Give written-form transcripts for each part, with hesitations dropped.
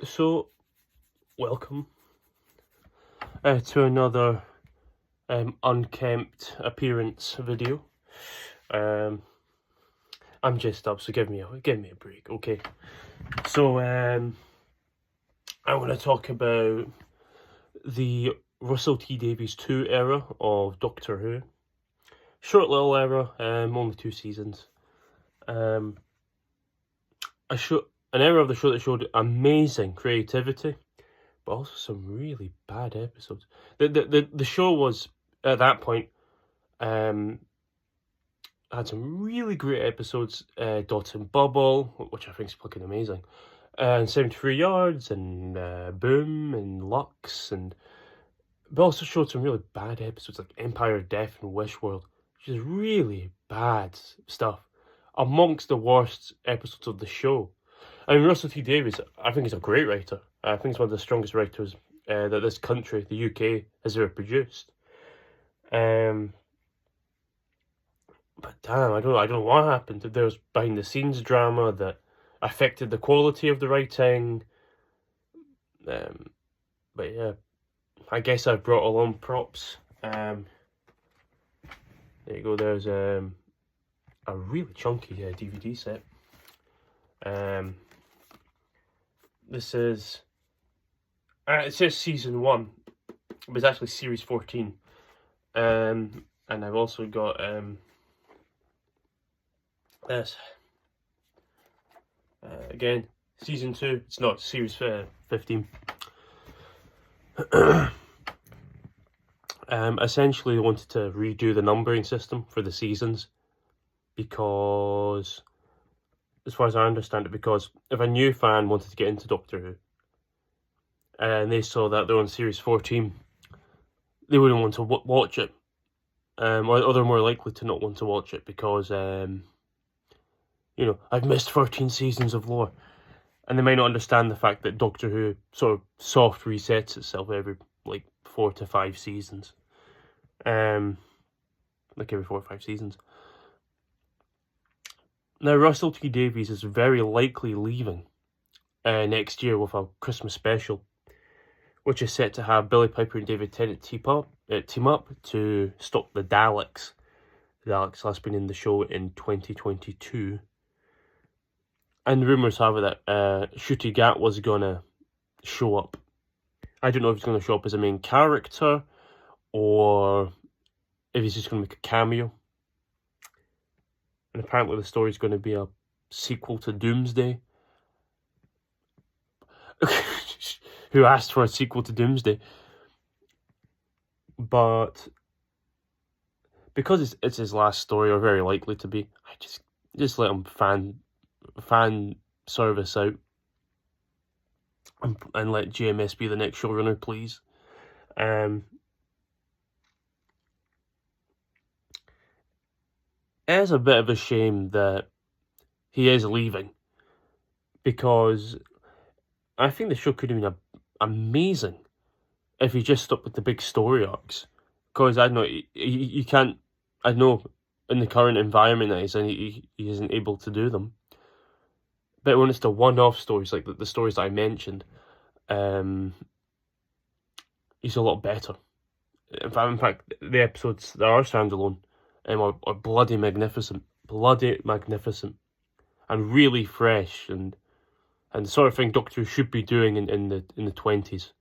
So, welcome to another unkempt appearance video. I'm just up, so give me a break, okay? So, I want to talk about the Russell T Davies 2 era of Doctor Who. Short little era, only 2 seasons. An era of the show that showed amazing creativity, but also some really bad episodes. The show was, at that point, had some really great episodes. Dot and Bubble, which I think is fucking amazing, and 73 Yards, and Boom, and Lux, but also showed some really bad episodes like Empire of Death and Wishworld, which is really bad stuff. Amongst the worst episodes of the show. I mean, Russell T Davies, I think he's a great writer. I think he's one of the strongest writers that this country, the UK, has ever produced. But damn, I don't know what happened. There was behind the scenes drama that affected the quality of the writing. But yeah, I guess I've brought along props. There you go. There's a really chunky DVD set. This is it says season 1, but it's actually series 14. And I've also got this again, season 2. It's not series 15. Essentially, they wanted to redo the numbering system for the seasons because, as far as I understand it, because if a new fan wanted to get into Doctor Who and they saw that they're on series 14, they wouldn't want to watch it, or they're more likely to not want to watch it because, I've missed 13 seasons of lore, and they might not understand the fact that Doctor Who sort of soft resets itself every 4 to 5 seasons, every 4 or 5 seasons. Now, Russell T Davies is very likely leaving next year with a Christmas special, which is set to have Billy Piper and David Tennant team up to stop the Daleks. The Daleks last been in the show in 2022. And rumours have it that Ncuti Gat was going to show up. I don't know if he's going to show up as a main character or if he's just going to make a cameo. And apparently the story's going to be a sequel to Doomsday. Who asked for a sequel to Doomsday? But because it's his last story, or very likely to be, I just let him fan service out and let JMS be the next showrunner, please. It is a bit of a shame that he is leaving, because I think the show could have been amazing if he just stuck with the big story arcs. Because I know you can't. I know in the current environment that he's in, he isn't able to do them. But when it's the one-off stories, like the stories that I mentioned, he's a lot better. In fact, the episodes that are standalone are bloody magnificent, and really fresh, and the sort of thing Doctor Who should be doing in the 20s.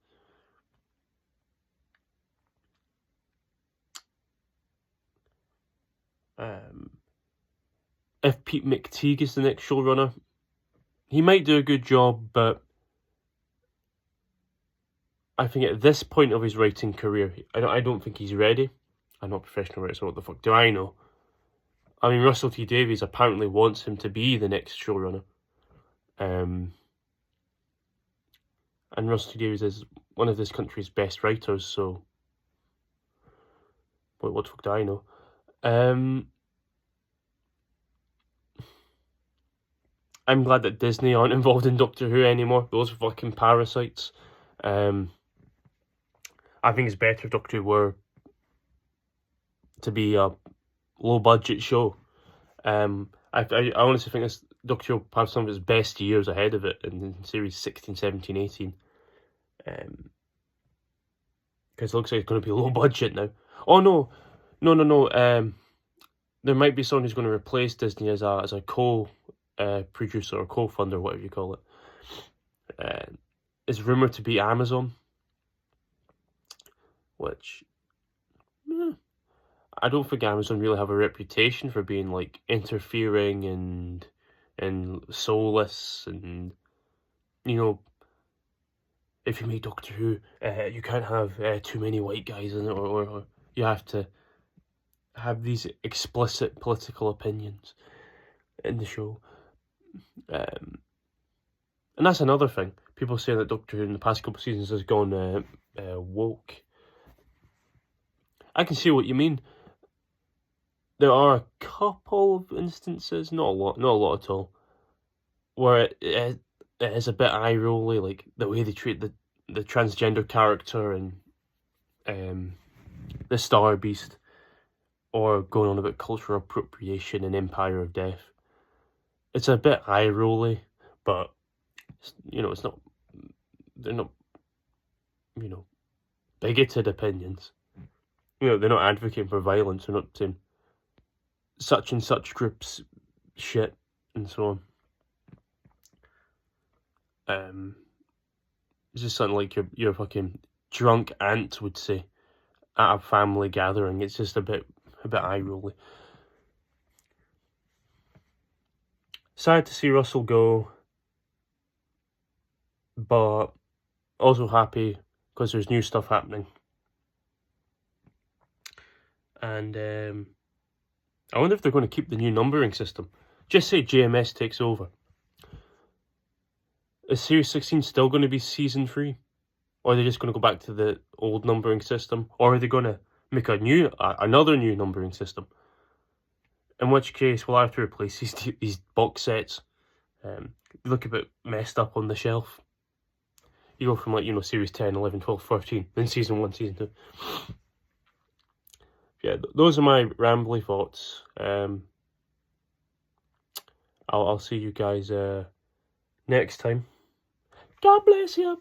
If Pete McTeague is the next showrunner, he might do a good job, but I think at this point of his writing career, I don't think he's ready. I'm not a professional writer, so what the fuck do I know? I mean, Russell T Davies apparently wants him to be the next showrunner. And Russell T Davies is one of this country's best writers, so what the fuck do I know? I'm glad that Disney aren't involved in Doctor Who anymore. Those fucking parasites. I think it's better if Doctor Who were to be a low budget show. I honestly think Doctor Who have some of its best years ahead of it in series 16, 17, 18. Because it looks like it's going to be low budget now. Oh no, no. There might be someone who's going to replace Disney as a co-producer or co-funder, whatever you call it. Is rumoured to be Amazon, which I don't think Amazon really have a reputation for being like interfering and soulless, and you know, if you make Doctor Who, you can't have too many white guys in it, or you have to have these explicit political opinions in the show. And that's another thing. People say that Doctor Who in the past couple of seasons has gone woke. I can see what you mean. There are a couple of instances, not a lot at all, where it is a bit eye-rolly, like the way they treat the transgender character and the Star Beast, or going on about cultural appropriation and Empire of Death. It's a bit eye-rolly, but it's not. They're not, bigoted opinions. They're not advocating for violence. They're not saying such and such groups shit and so on. It's just something like your fucking drunk aunt would say at a family gathering. It's just a bit eye-rolly. Sad to see Russell go, but also happy because there's new stuff happening. And I wonder if they're going to keep the new numbering system. Just say JMS takes over. Is Series 16 still going to be Season 3? Or are they just going to go back to the old numbering system? Or are they going to make another new numbering system? In which case, we'll have to replace these box sets. They look a bit messed up on the shelf. You go from Series 10, 11, 12, 13, then Season 1, Season 2. Yeah, those are my rambly thoughts. I'll see you guys next time. God bless you.